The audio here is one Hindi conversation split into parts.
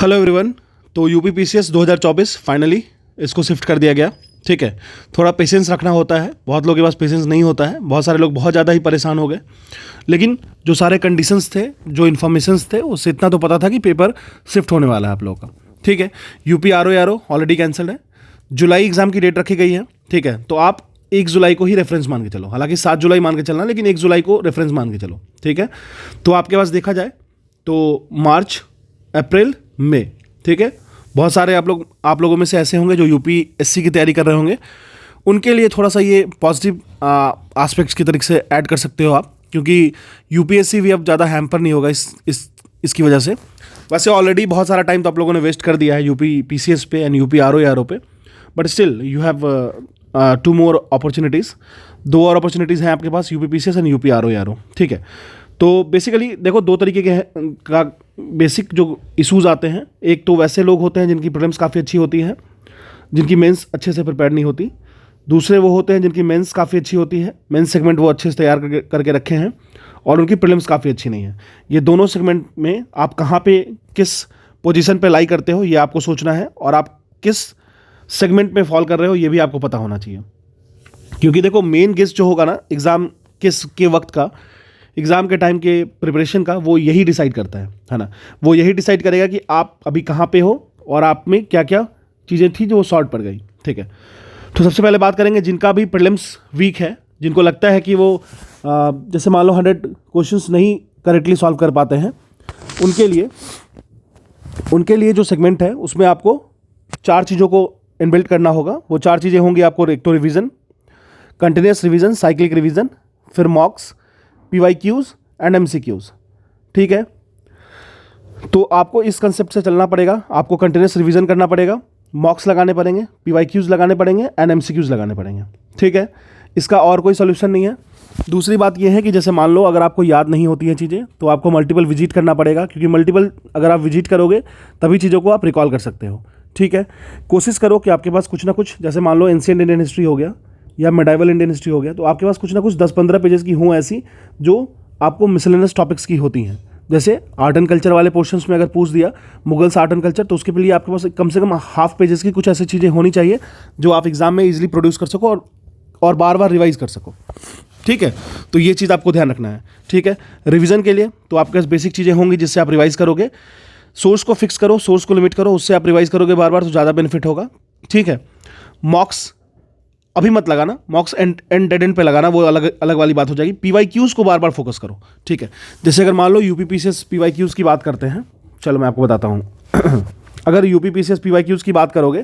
Hello everyone. तो यूपी पीसीएस 2024 फाइनली इसको शिफ्ट कर दिया गया। ठीक है, थोड़ा पेशेंस रखना होता है, बहुत लोगों के पास पेशेंस नहीं होता है, बहुत सारे लोग बहुत ज़्यादा ही परेशान हो गए। लेकिन जो सारे कंडीशंस थे, जो इन्फॉर्मेशंस थे, उससे इतना तो पता था कि पेपर शिफ्ट होने वाला है आप लोगों का। ठीक है, यूपी आर ऑलरेडी कैंसल्ड है, जुलाई एग्ज़ाम की डेट रखी गई है। ठीक है, तो आप 1 जुलाई को ही रेफरेंस मान के चलो, हालांकि 7 जुलाई मान के चलना, लेकिन 1 जुलाई को रेफरेंस मान के चलो। ठीक है, तो आपके पास देखा जाए तो मार्च, अप्रैल, मई। ठीक है, बहुत सारे आप लोगों में से ऐसे होंगे जो यूपीएससी की तैयारी कर रहे होंगे, उनके लिए थोड़ा सा ये पॉजिटिव एस्पेक्ट्स की तरीके से ऐड कर सकते हो आप, क्योंकि यूपीएससी भी अब ज़्यादा हैम्पर नहीं होगा इसकी वजह से। वैसे ऑलरेडी बहुत सारा टाइम तो आप लोगों ने वेस्ट कर दिया है यूपी पीसीएस पे एंड यूपी आरओ पे, but still you have 2 more opportunities. 2 और अपॉर्चुनिटीज़ हैं आपके पास, UP PCS and UP RO. ठीक है, तो बेसिकली देखो 2 तरीके के का बेसिक जो इशूज़ आते हैं। एक तो वैसे लोग होते हैं जिनकी प्रीलिम्स काफ़ी अच्छी होती है, जिनकी मेंस अच्छे से प्रिपेयर नहीं होती। दूसरे वो होते हैं जिनकी मेंस काफ़ी अच्छी होती है, मेंस सेगमेंट वो अच्छे से तैयार करके रखे हैं और उनकी प्रीलिम्स काफ़ी अच्छी नहीं है। ये दोनों सेगमेंट में आप कहाँ पे किस पोजीशन पे लाई करते हो ये आपको सोचना है, और आप किस सेगमेंट में फॉल कर रहे हो ये भी आपको पता होना चाहिए। क्योंकि देखो मेन गेस जो होगा ना एग्ज़ाम के वक्त का, एग्ज़ाम के टाइम के प्रिपरेशन का, वो यही डिसाइड करता है ना। वो यही डिसाइड करेगा कि आप अभी कहाँ पे हो और आप में क्या क्या चीज़ें थी जो शॉर्ट पड़ गई। ठीक है, तो सबसे पहले बात करेंगे जिनका भी प्रीलिम्स वीक है, जिनको लगता है कि वो जैसे मान लो 100 क्वेश्चंस नहीं करेक्टली सॉल्व कर पाते हैं, उनके लिए जो सेगमेंट है उसमें आपको 4 चीज़ों को इनबिल्ट करना होगा। वो 4 चीज़ें होंगी आपको, एक तो revision, continuous revision, cyclic revision, फिर मॉक्स, PYQs एंड MCQs। ठीक है, तो आपको इस कंसेप्ट से चलना पड़ेगा। आपको कंटिन्यूस रिवीजन करना पड़ेगा, मॉक्स लगाने पड़ेंगे, PYQs लगाने पड़ेंगे एंड MCQs लगाने पड़ेंगे। ठीक है, इसका और कोई सोल्यूशन नहीं है। दूसरी बात यह है कि जैसे मान लो अगर आपको याद नहीं होती हैं चीज़ें तो आपको मल्टीपल विजिट करना पड़ेगा, क्योंकि मल्टीपल अगर आप विजिट करोगे तभी चीज़ों को आप रिकॉल कर सकते हो। ठीक है, कोशिश करो कि आपके पास कुछ ना कुछ, जैसे मान लो एंशिएंट इंडियन हिस्ट्री हो गया या मेडाइवल इंडियन हिस्ट्री हो गया, तो आपके पास कुछ ना कुछ 10-15 पेजेस की हों ऐसी जो आपको मिसलेनियस टॉपिक्स की होती हैं। जैसे आर्ट एंड कल्चर वाले पोर्शंस में अगर पूछ दिया मुगल्स आर्ट एंड कल्चर, तो उसके लिए आपके पास कम से कम हाफ पेजेस की कुछ ऐसी चीज़ें होनी चाहिए जो आप एग्जाम में इजीली प्रोड्यूस कर सको और बार बार रिवाइज कर सको। ठीक है, तो ये चीज़ आपको ध्यान रखना है। ठीक है, रिवीजन के लिए तो आपके पास बेसिक चीज़ें होंगी जिससे आप रिवाइज करोगे। सोर्स को फिक्स करो, सोर्स को लिमिट करो, उससे आप रिवाइज करोगे बार बार तो ज़्यादा बेनिफिट होगा। ठीक है, मॉक्स अभी मत लगाना, मॉक्स एंड डेड एंड पे लगाना, वो अलग वाली बात हो जाएगी। PYQs को बार बार फोकस करो। ठीक है, जैसे अगर मान लो यूपी पीसीएस PYQs की बात करते हैं, चलो मैं आपको बताता हूँ। अगर यूपी पीसीएस PYQs की बात करोगे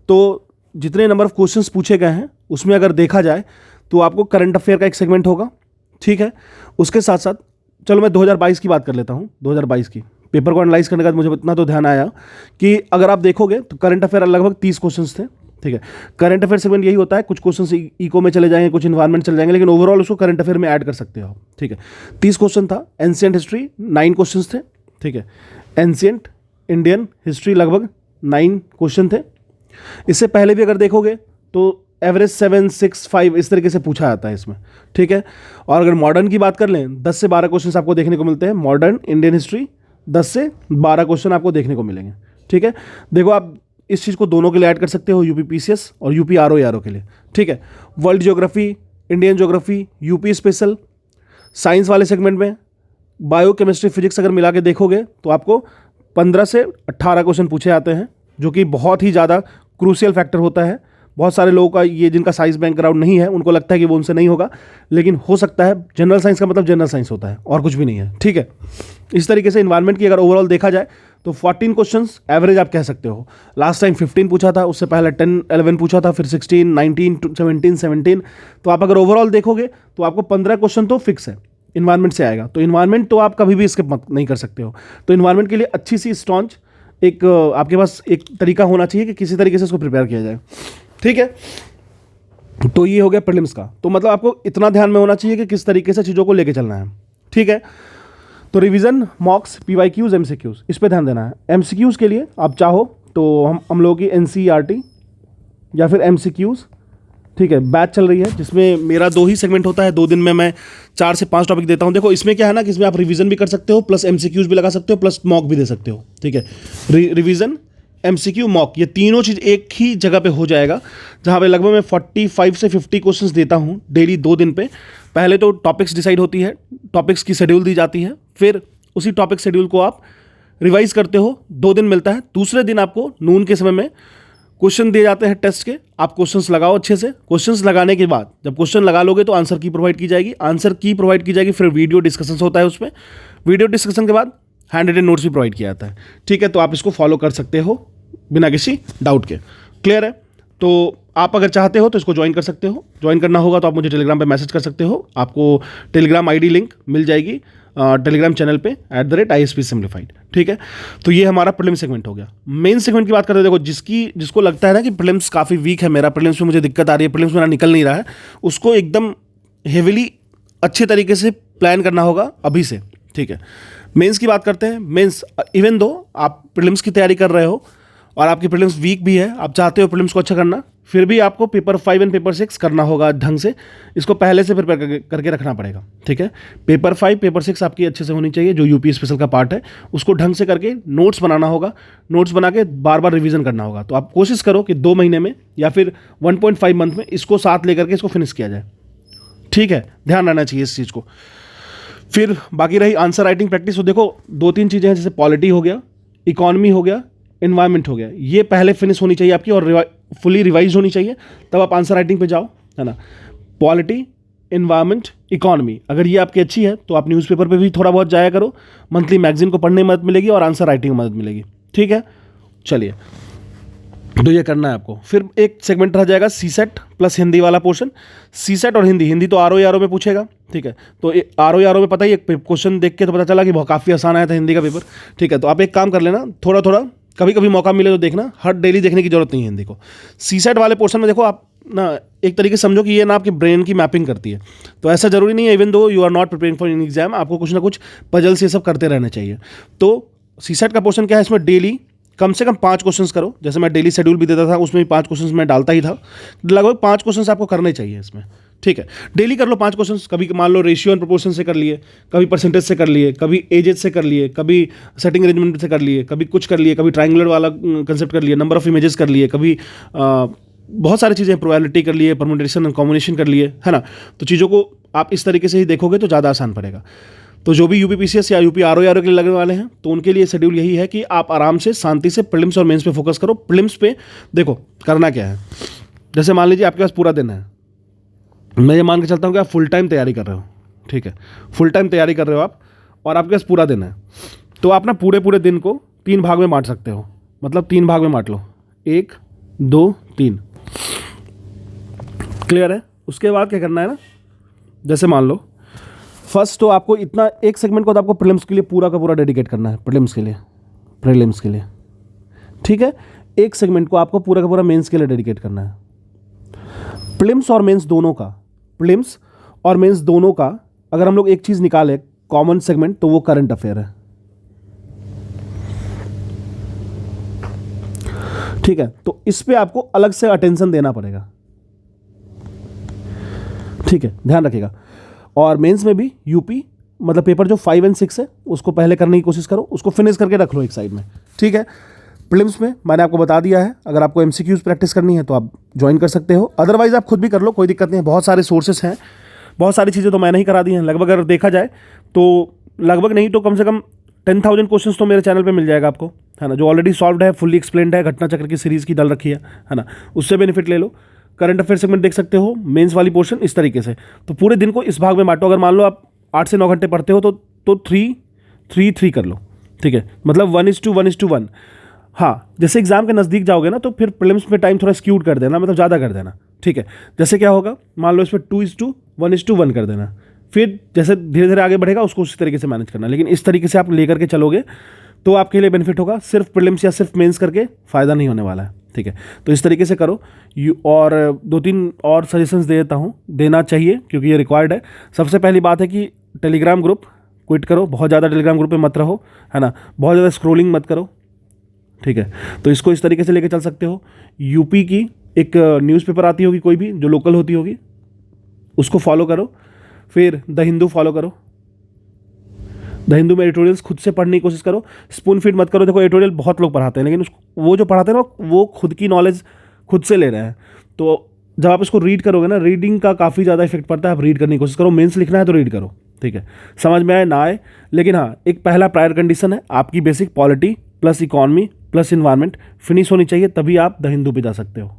तो जितने नंबर ऑफ क्वेश्चंस पूछे गए हैं उसमें अगर देखा जाए तो आपको करंट अफेयर का एक सेगमेंट होगा। ठीक है, उसके साथ साथ चलो मैं 2022 की बात कर लेता हूँ। 2022 की पेपर को एनालाइज करने के बाद मुझे इतना तो ध्यान आया कि अगर आप देखोगे तो करंट अफेयर लगभग 30 क्वेश्चंस थे। ठीक है, करंट अफेयर सेगमेंट यही होता है, कुछ क्वेश्चंस इको में चले जाएंगे, कुछ इन्वायरमेंट चले जाएंगे, लेकिन ओवरऑल उसको करंट अफेयर में ऐड कर सकते हो। ठीक है, 30 क्वेश्चन था। एंशिएंट हिस्ट्री 9 क्वेश्चंस थे। ठीक है, एंशिएंट इंडियन हिस्ट्री लगभग 9 क्वेश्चन थे। इससे पहले भी अगर देखोगे तो एवरेज 7, 6, 5 इस तरीके से पूछा जाता है इसमें। ठीक है, और अगर मॉडर्न की बात कर लें 10 से 12 क्वेश्चन आपको देखने को मिलते हैं। मॉडर्न इंडियन हिस्ट्री 10 से 12 क्वेश्चन आपको देखने को मिलेंगे। ठीक है, देखो आप इस चीज़ को दोनों के लिए ऐड कर सकते हो, यूपी पीसीएस और यूपी आरओ के लिए। ठीक है, world geography, Indian geography, UP special, science वाले सेगमेंट में बायो केमिस्ट्री फिजिक्स अगर मिला के देखोगे तो आपको 15 से 18 क्वेश्चन पूछे जाते हैं, जो कि बहुत ही ज़्यादा क्रूशियल फैक्टर होता है। बहुत सारे लोगों का ये जिनका साइंस बैकग्राउंड नहीं है उनको लगता है कि वो उनसे नहीं होगा, लेकिन हो सकता है। जनरल साइंस का मतलब जनरल साइंस होता है और कुछ भी नहीं है। ठीक है, इस तरीके से इन्वायरमेंट की अगर ओवरऑल देखा जाए तो 14 क्वेश्चंस एवरेज आप कह सकते हो। लास्ट टाइम 15 पूछा था, उससे पहले 10, 11 पूछा था, फिर 16, 19, 17। तो आप अगर ओवरऑल देखोगे तो आपको 15 क्वेश्चन तो फिक्स है इन्वायरमेंट से आएगा। तो इन्वायरमेंट तो आप कभी भी स्किप मत नहीं कर सकते हो। तो इन्वायरमेंट के लिए अच्छी सी स्ट्रॉन्च एक आपके पास एक तरीका होना चाहिए कि किसी तरीके से उसको प्रिपेयर किया जाए। ठीक है, तो ये हो गया प्रीलिम्स का। तो मतलब आपको इतना ध्यान में होना चाहिए कि किस तरीके से चीज़ों को लेके चलना है। ठीक है, तो रिवीजन, मॉक्स, PYQs, MCQs इस पे ध्यान देना है। MCQs के लिए आप चाहो तो हम लोगों की NCERT या फिर MCQs ठीक है, बैच चल रही है जिसमें मेरा 2 ही सेगमेंट होता है, 2 दिन में मैं 4 से 5 टॉपिक देता हूँ। देखो इसमें क्या है ना कि इसमें आप रिवीजन भी कर सकते हो, प्लस एमसीक्यूज भी लगा सकते हो, प्लस मॉक भी दे सकते हो। ठीक है, रिवीजन, एमसीक्यू, मॉक, ये तीनों चीज़ एक ही जगह पे हो जाएगा, जहाँ पे लगभग मैं 45 से 50 क्वेश्चंस देता हूँ डेली 2 दिन पे। पहले तो टॉपिक्स डिसाइड होती है, टॉपिक्स की शेड्यूल दी जाती है, फिर उसी टॉपिक शेड्यूल को आप रिवाइज करते हो, 2 दिन मिलता है। दूसरे दिन आपको नून के समय में क्वेश्चन दिए जाते हैं टेस्ट के, आप क्वेश्चंस लगाओ अच्छे से। क्वेश्चंस लगाने के बाद जब क्वेश्चन लगा लोगे तो आंसर की प्रोवाइड की जाएगी, आंसर की प्रोवाइड की जाएगी, फिर वीडियो डिस्कशन होता है उसमें, वीडियो डिस्कशन के बाद हैंड रिटन नोट्स भी प्रोवाइड किया जाता है। ठीक है, तो आप इसको फॉलो कर सकते हो बिना किसी डाउट के। क्लियर है? तो आप अगर चाहते हो तो इसको ज्वाइन कर सकते हो। ज्वाइन करना होगा तो आप मुझे टेलीग्राम पे मैसेज कर सकते हो, आपको टेलीग्राम आईडी लिंक मिल जाएगी टेलीग्राम चैनल पे @ISP Simplified। ठीक है, तो ये हमारा प्रीलिम्स सेगमेंट हो गया। मेन सेगमेंट की बात करते हैं, देखो जिसको लगता है ना कि प्रीलिम्स काफ़ी वीक है, मेरा प्रीलिम्स में मुझे दिक्कत आ रही है, प्रीलिम्स मेरा निकल नहीं रहा है, उसको एकदम हेविली अच्छे तरीके से प्लान करना होगा अभी से। ठीक है, मेंस की बात करते हैं। मेंस, इवन दो आप प्रीलिम्स की तैयारी कर रहे हो और आपकी प्रीलिम्स वीक भी है, आप चाहते हो प्रीलिम्स को अच्छा करना, फिर भी आपको पेपर 5 एंड पेपर 6 करना होगा ढंग से, इसको पहले से प्रिपेयर करके रखना पड़ेगा। ठीक है, पेपर 5 पेपर 6 आपकी अच्छे से होनी चाहिए, जो यूपी स्पेशल का पार्ट है उसको ढंग से करके नोट्स बनाना होगा, नोट्स बना के बार बार रिवीजन करना होगा। तो आप कोशिश करो कि 2 महीने में या फिर 1.5 मंथ में इसको साथ लेकर के इसको फिनिश किया जाए। ठीक है, ध्यान रहना चाहिए इस चीज़ को। फिर बाकी रही आंसर राइटिंग प्रैक्टिस। तो देखो 2-3 चीज़ें हैं, जैसे पॉलिटी हो गया, इकोनॉमी हो गया, एनवायरनमेंट हो गया, ये पहले फिनिश होनी चाहिए आपकी और फुली रिवाइज होनी चाहिए, तब आप आंसर राइटिंग पे जाओ, है ना। पॉलिटी, एनवायरनमेंट, इकोनॉमी, अगर ये आपकी अच्छी है तो आप न्यूज़पेपर पे भी थोड़ा बहुत जाया करो, मंथली मैगजीन को पढ़ने में मदद मिलेगी और आंसर राइटिंग में मदद मिलेगी। ठीक है, चलिए, तो ये करना है आपको। फिर एक सेगमेंट रह जाएगा सीसेट प्लस हिंदी वाला पोर्शन। सीसेट और हिंदी, हिंदी तो आरओ में पूछेगा। ठीक है, तो आरओ में पता ही, एक क्वेश्चन देख के तो पता चला कि बहुत काफ़ी आसान आया था हिंदी का पेपर। ठीक है, तो आप एक काम कर लेना, थोड़ा थोड़ा कभी कभी मौका मिले तो देखना, हर डेली देखने की जरूरत नहीं है हिंदी को। सीसेट वाले पोर्शन में देखो आप ना, एक तरीके से समझो कि ये ना आपके ब्रेन की मैपिंग करती है, तो ऐसा जरूरी नहीं है, even though you are not preparing for an exam, आपको कुछ ना कुछ पजल से सब करते रहना चाहिए। तो सीसेट का पोर्शन क्या है, इसमें डेली कम से कम 5 क्वेश्चंस करो। जैसे मैं डेली शेड्यूल भी देता था, उसमें भी 5 क्वेश्चंस मैं डालता ही था, लगभग 5 क्वेश्चंस आपको करने चाहिए इसमें। ठीक है, डेली कर लो 5 क्वेश्चंस, कभी मान लो रेशियो एंड प्रोपोर्शन से कर लिए, कभी परसेंटेज से कर लिए, कभी एजेस से कर लिए, कभी सेटिंग अरेंजमेंट से कर लिए, कभी कुछ कर लिए, कभी ट्रायंगुलर वाला कंसेप्ट कर लिए, नंबर ऑफ इमेजेस कर लिए, कभी बहुत सारी चीज़ें, प्रोबेबिलिटी कर लिए, परम्यूटेशन एंड कॉम्बिनेशन कर लिए, है ना। तो चीज़ों को आप इस तरीके से ही देखोगे तो ज़्यादा आसान पड़ेगा। तो जो भी यूपीपीसीएस या यूपी आरओ के लिए लगने वाले हैं, तो उनके लिए शेड्यूल यही है कि आप आराम से शांति से प्रीलिम्स और मेंस पे फोकस करो। प्रीलिम्स पे देखो करना क्या है, जैसे मान लीजिए आपके पास पूरा दिन है, मैं ये मान के चलता हूँ कि आप फुल टाइम तैयारी कर रहे हो। ठीक है, फुल टाइम तैयारी कर रहे हो आप और आपके पास पूरा दिन है, तो आप ना पूरे दिन को 3 भाग में बांट सकते हो। मतलब 3 भाग में बांट लो, 1 2 3। क्लियर है? उसके बाद क्या करना है ना, जैसे मान लो फर्स्ट तो आपको इतना एक सेगमेंट को तो आपको प्रीलिम्स के लिए पूरा का पूरा डेडिकेट करना है, प्रीलिम्स के लिए। ठीक है, एक सेगमेंट को आपको पूरा का पूरा मेंस के लिए डेडिकेट करना है। प्रीलिम्स और मेंस दोनों का अगर हम लोग एक चीज़ निकालें कॉमन सेगमेंट, तो वो करंट अफेयर है। ठीक है, तो इस पे आपको अलग से अटेंशन देना पड़ेगा। ठीक है, ध्यान रखिएगा। और मेंस में भी यूपी मतलब पेपर जो 5 एंड 6 है उसको पहले करने की कोशिश करो, उसको फिनिश करके रख लो एक साइड में। ठीक है, प्रीलिम्स में मैंने आपको बता दिया है, अगर आपको एमसीक्यूज प्रैक्टिस करनी है तो आप ज्वाइन कर सकते हो, अदरवाइज आप खुद भी कर लो, कोई दिक्कत नहीं है। बहुत सारे सोर्सेस हैं, बहुत सारी चीज़ें तो मैंने ही करा दी हैं। लगभग अगर देखा जाए तो लगभग नहीं तो कम से कम 10,000 क्वेश्चन तो मेरे चैनल पर मिल जाएगा आपको, है ना, जो ऑलरेडी सॉल्व्ड है, फुल्ली एक्सप्लेन्ड है, घटना चक्र की सीरीज़ की डाल रखी है ना, उससे बेनिफिट ले लो। करंट अफेयर सेगमेंट देख सकते हो, मेंस वाली पोर्शन इस तरीके से। तो पूरे दिन को इस भाग में बांटो। अगर मान लो आप 8 से 9 घंटे पढ़ते हो तो 3 कर लो। ठीक है, मतलब 1:1:1। हाँ, जैसे एग्जाम के नज़दीक जाओगे ना तो फिर प्रीलिम्स में टाइम थोड़ा स्क्यूड कर देना, मतलब ज़्यादा कर देना। ठीक है, जैसे क्या होगा, मान लो इसमें 2:1:1 कर देना, फिर जैसे धीरे धीरे आगे बढ़ेगा उसको उसी तरीके से मैनेज करना। लेकिन इस तरीके से आप लेकर के चलोगे तो आपके लिए बेनिफिट होगा, सिर्फ प्रीलिम्स या सिर्फ मेंस करके फ़ायदा नहीं होने वाला है। ठीक है, तो इस तरीके से करो। और 2-3 और सजेशंस देना चाहिए क्योंकि ये रिक्वायर्ड है। सबसे पहली बात है कि टेलीग्राम ग्रुप क्विट करो, बहुत ज़्यादा टेलीग्राम ग्रुप पे मत रहो, है ना, बहुत ज़्यादा स्क्रोलिंग मत करो। ठीक है, तो इसको इस तरीके से लेके चल सकते हो। यूपी की एक न्यूज़पेपर आती होगी कोई भी जो लोकल होती होगी, उसको फॉलो करो। फिर द हिंदू फॉलो करो, द हिंदू में एडिटोरियल्स खुद से पढ़ने की कोशिश करो, स्पून फीड मत करो। देखो एडिटोरियल बहुत लोग पढ़ाते हैं, लेकिन वो जो पढ़ाते हैं ना वो खुद की नॉलेज खुद से ले रहे हैं। तो जब आप इसको रीड करोगे ना, रीडिंग का काफ़ी ज़्यादा इफेक्ट पड़ता है। आप रीड करने की कोशिश करो, मेंस लिखना है तो रीड करो, ठीक है, समझ में आए ना आए। लेकिन हाँ, एक पहला प्रायर कंडीशन है, आपकी basic polity plus economy plus environment finish होनी चाहिए, तभी आप द हिंदू पे जा सकते हो,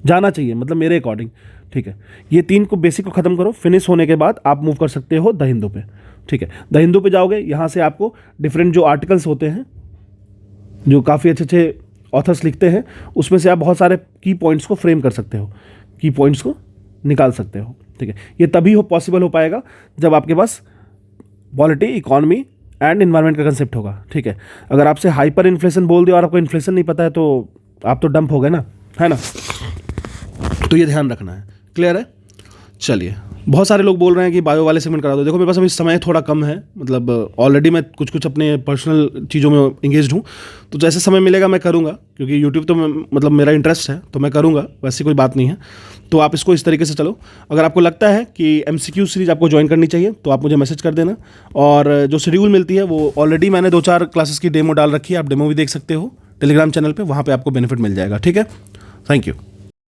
जाना चाहिए मतलब मेरे अकॉर्डिंग, ठीक है। ये 3 को बेसिक को ख़त्म करो, फिनिश होने के बाद आप मूव कर सकते हो द हिंदू पे, ठीक है। द हिंदू पे जाओगे, यहाँ से आपको डिफरेंट जो आर्टिकल्स होते हैं, जो काफ़ी अच्छे अच्छे ऑथर्स लिखते हैं, उसमें से आप बहुत सारे की पॉइंट्स को फ्रेम कर सकते हो, की पॉइंट्स को निकाल सकते हो, ठीक है। ये तभी पॉसिबल हो पाएगा जब आपके पास पॉलिटी, इकॉनमी एंड इन्वायरमेंट का कंसेप्ट होगा, ठीक है। अगर आपसे हाइपर इन्फ्लेशन बोल दिया और आपको इन्फ्लेशन नहीं पता है तो आप तो डंप हो गए ना, है ना। तो ये ध्यान रखना है, क्लियर है। चलिए, बहुत सारे लोग बोल रहे हैं कि बायो वाले सेगमेंट करा दो। देखो मेरे पास अभी समय थोड़ा कम है, मतलब ऑलरेडी मैं कुछ अपने पर्सनल चीज़ों में इंगेज्ड हूँ, तो जैसे समय मिलेगा मैं करूँगा, क्योंकि यूट्यूब तो मतलब मेरा इंटरेस्ट है तो मैं करूँगा, वैसी कोई बात नहीं है। तो आप इसको इस तरीके से चलो। अगर आपको लगता है कि MCQ सीरीज़ आपको ज्वाइन करनी चाहिए तो आप मुझे मैसेज कर देना, और जो शेड्यूल मिलती है वो ऑलरेडी मैंने 2-4 क्लासेस की डेमो डाल रखी है, आप डेमो भी देख सकते हो टेलीग्राम चैनल पर, वहाँ पर आपको बेनिफिट मिल जाएगा, ठीक है। Thank you.